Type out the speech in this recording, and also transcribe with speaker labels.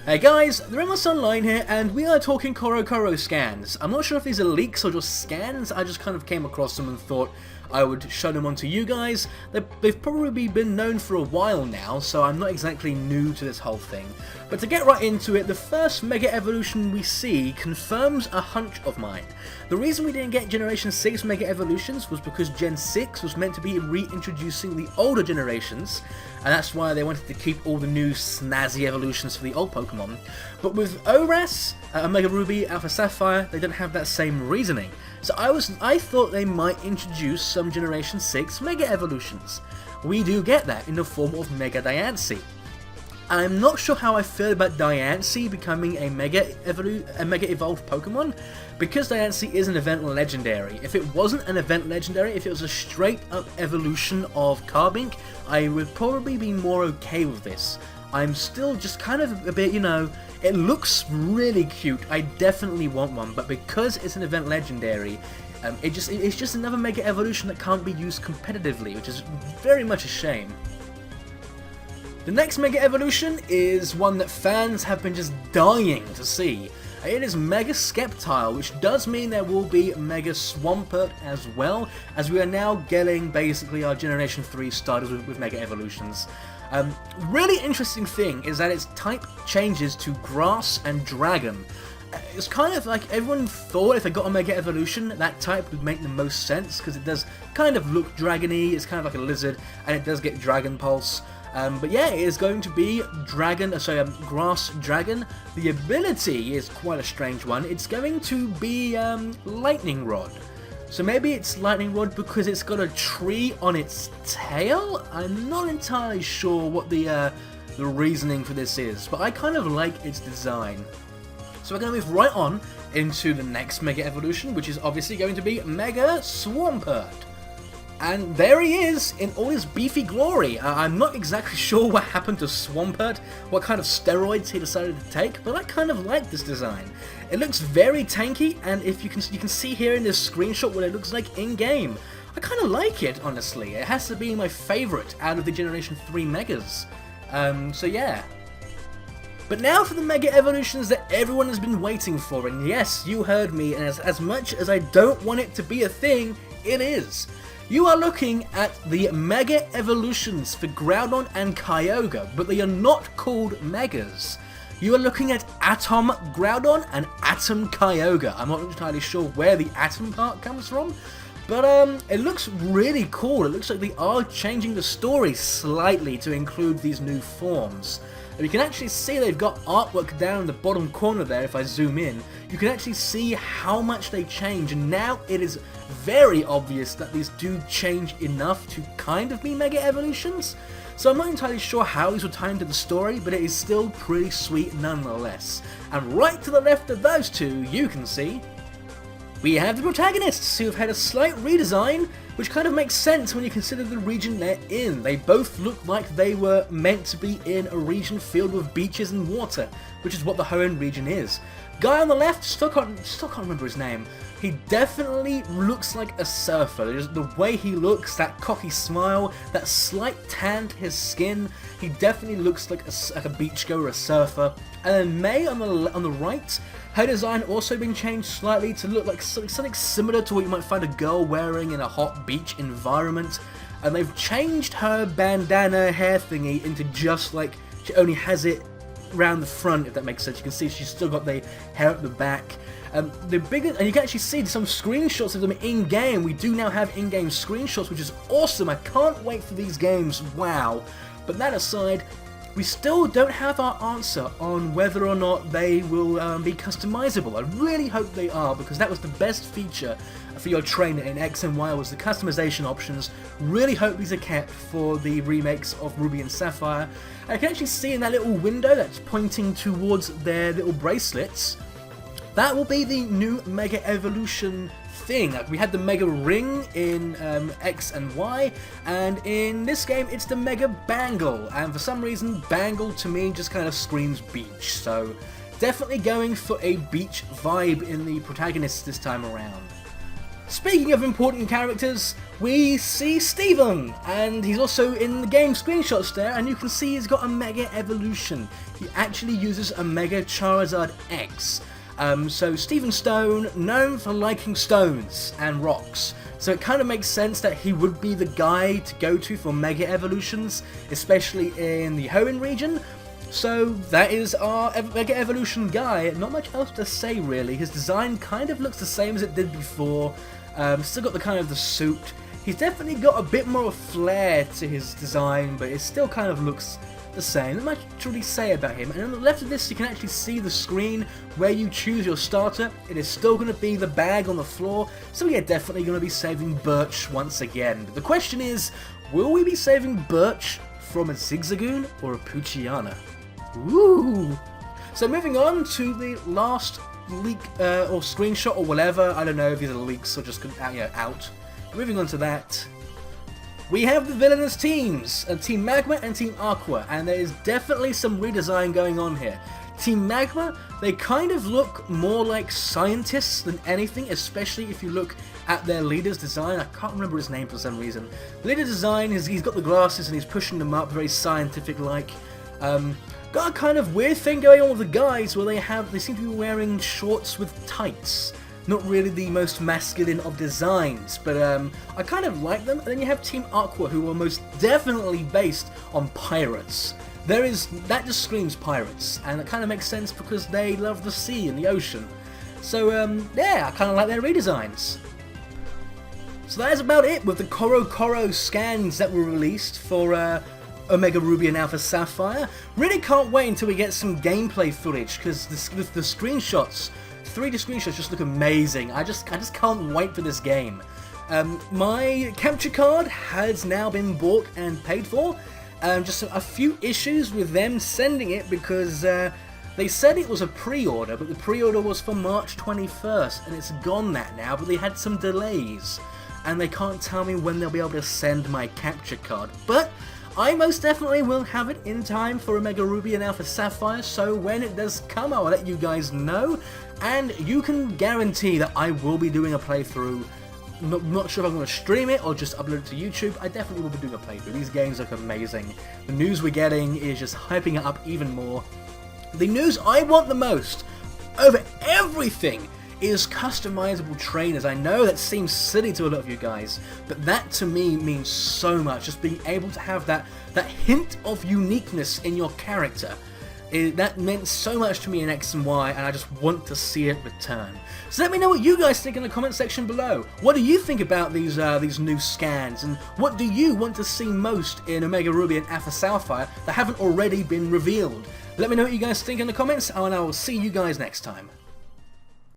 Speaker 1: Hey guys, the Remus Online here, and we are talking Koro scans. I'm not sure if these are leaks or just scans. I just kind of came across them and thought I would show them on to you guys. They've probably been known for a while now, so I'm not exactly new to this whole thing. But to get right into it, the first Mega Evolution we see confirms a hunch of mine. The reason we didn't get Generation 6 Mega Evolutions was because Gen 6 was meant to be reintroducing the older generations, and that's why they wanted to keep all the new snazzy evolutions for the old Pokemon. But with ORAS, Omega Ruby, Alpha Sapphire, they don't have that same reasoning. So I thought they might introduce some Generation 6 Mega Evolutions. We do get that in the form of Mega Diancie. I'm not sure how I feel about Diancie becoming a Mega Evolved Pokemon, because Diancie is an event legendary. If it wasn't an event legendary, if it was a straight up evolution of Carbink, I would probably be more okay with this. I'm still just kind of a bit, it looks really cute, I definitely want one, but because it's an event legendary, it's just another Mega Evolution that can't be used competitively, which is very much a shame. The next Mega Evolution is one that fans have been just dying to see. It is Mega Sceptile, which does mean there will be Mega Swampert as well, as we are now getting basically our Generation 3 starters with Mega Evolutions. Really interesting thing is that its type changes to Grass and Dragon. It's kind of like everyone thought if they got a Mega Evolution, that type would make the most sense, because it does kind of look dragony, it's kind of like a lizard, and it does get Dragon Pulse. But yeah, it is going to be Grass Dragon. The ability is quite a strange one. It's going to be Lightning Rod. So maybe it's Lightning Rod because it's got a tree on its tail? I'm not entirely sure what the reasoning for this is, but I kind of like its design. So we're going to move right on into the next Mega Evolution, which is obviously going to be Mega Swampert. And there he is, in all his beefy glory. I'm not exactly sure what happened to Swampert, what kind of steroids he decided to take, but I kind of like this design. It looks very tanky, and if you can see here in this screenshot what it looks like in-game. I kind of like it, honestly. It has to be my favourite out of the Generation 3 Megas. So yeah. But now for the Mega Evolutions that everyone has been waiting for, and yes, you heard me, and as much as I don't want it to be a thing, it is. You are looking at the Mega Evolutions for Groudon and Kyogre, but they are not called Megas. You are looking at Atom Groudon and Atom Kyogre. I'm not entirely sure where the Atom part comes from, but it looks really cool. It looks like they are changing the story slightly to include these new forms. And you can actually see they've got artwork down in the bottom corner there. If I zoom in, you can actually see how much they change, and now it is very obvious that these do change enough to kind of be Mega Evolutions. So I'm not entirely sure how these will tie into the story, but it is still pretty sweet nonetheless. And right to the left of those two, you can see we have the protagonists, who have had a slight redesign, which kind of makes sense when you consider the region they're in. They both look like they were meant to be in a region filled with beaches and water, which is what the Hoenn region is. Guy on the left, still can't remember his name. He definitely looks like a surfer. Just the way he looks, that cocky smile, that slight tan to his skin, he definitely looks like a beachgoer, a surfer. And then May on the right, her design also been changed slightly to look like something similar to what you might find a girl wearing in a hot beach environment. And they've changed her bandana hair thingy into just like, she only has it around the front, if that makes sense. You can see she's still got the hair at the back. And you can actually see some screenshots of them in-game. We do now have in-game screenshots, which is awesome. I can't wait for these games, wow. But that aside, we still don't have our answer on whether or not they will be customizable. I really hope they are, because that was the best feature for your trainer in X and Y, was the customization options. Really hope these are kept for the remakes of Ruby and Sapphire. I can actually see in that little window that's pointing towards their little bracelets, that will be the new Mega Evolution thing. We had the Mega Ring in X and Y, and in this game it's the Mega Bangle, and for some reason Bangle to me just kind of screams beach, so definitely going for a beach vibe in the protagonists this time around. Speaking of important characters, we see Steven, and he's also in the game screenshots there, and you can see he's got a Mega Evolution. He actually uses a Mega Charizard X. So Steven Stone, known for liking stones and rocks, so it kind of makes sense that he would be the guy to go to for Mega Evolutions, especially in the Hoenn region. So that is our Mega Evolution guy. Not much else to say really. His design kind of looks the same as it did before. Still got the kind of the suit. He's definitely got a bit more flair to his design, but it still kind of looks the same. Not much to really say about him. And on the left of this, you can actually see the screen where you choose your starter. It is still going to be the bag on the floor, so we are definitely going to be saving Birch once again. But the question is, will we be saving Birch from a Zigzagoon or a Poochyena? Ooh! So moving on to the last leak or screenshot or whatever. I don't know if these are leaks or just out. Moving on to that. We have the villainous teams, Team Magma and Team Aqua, and there is definitely some redesign going on here. Team Magma, they kind of look more like scientists than anything, especially if you look at their leader's design. I can't remember his name for some reason. Leader design is he's got the glasses and he's pushing them up, very scientific-like. Got a kind of weird thing going on with the guys where they seem to be wearing shorts with tights. Not really the most masculine of designs, but I kind of like them. And then you have Team Aqua, who are most definitely based on pirates. That just screams pirates, and it kind of makes sense because they love the sea and the ocean. So yeah, I kind of like their redesigns. So that is about it with the Coro scans that were released for Omega Ruby and Alpha Sapphire. Really can't wait until we get some gameplay footage, because the screenshots, 3D screenshots just look amazing. I just can't wait for this game. My capture card has now been bought and paid for. Just a few issues with them sending it because they said it was a pre-order, but the pre-order was for March 21st, and it's gone that now, but they had some delays, and they can't tell me when they'll be able to send my capture card. But I most definitely will have it in time for Omega Ruby and Alpha Sapphire, so when it does come, I'll let you guys know, and you can guarantee that I will be doing a playthrough. Not sure if I'm going to stream it or just upload it to YouTube. I definitely will be doing a playthrough. These games look amazing. The news we're getting is just hyping it up even more. The news I want the most, over everything, is customizable trainers. I know that seems silly to a lot of you guys, but that to me means so much. Just being able to have that hint of uniqueness in your character. That meant so much to me in X and Y, and I just want to see it return. So let me know what you guys think in the comment section below. What do you think about these new scans, and what do you want to see most in Omega Ruby and Alpha Sapphire that haven't already been revealed? Let me know what you guys think in the comments, and I will see you guys next time.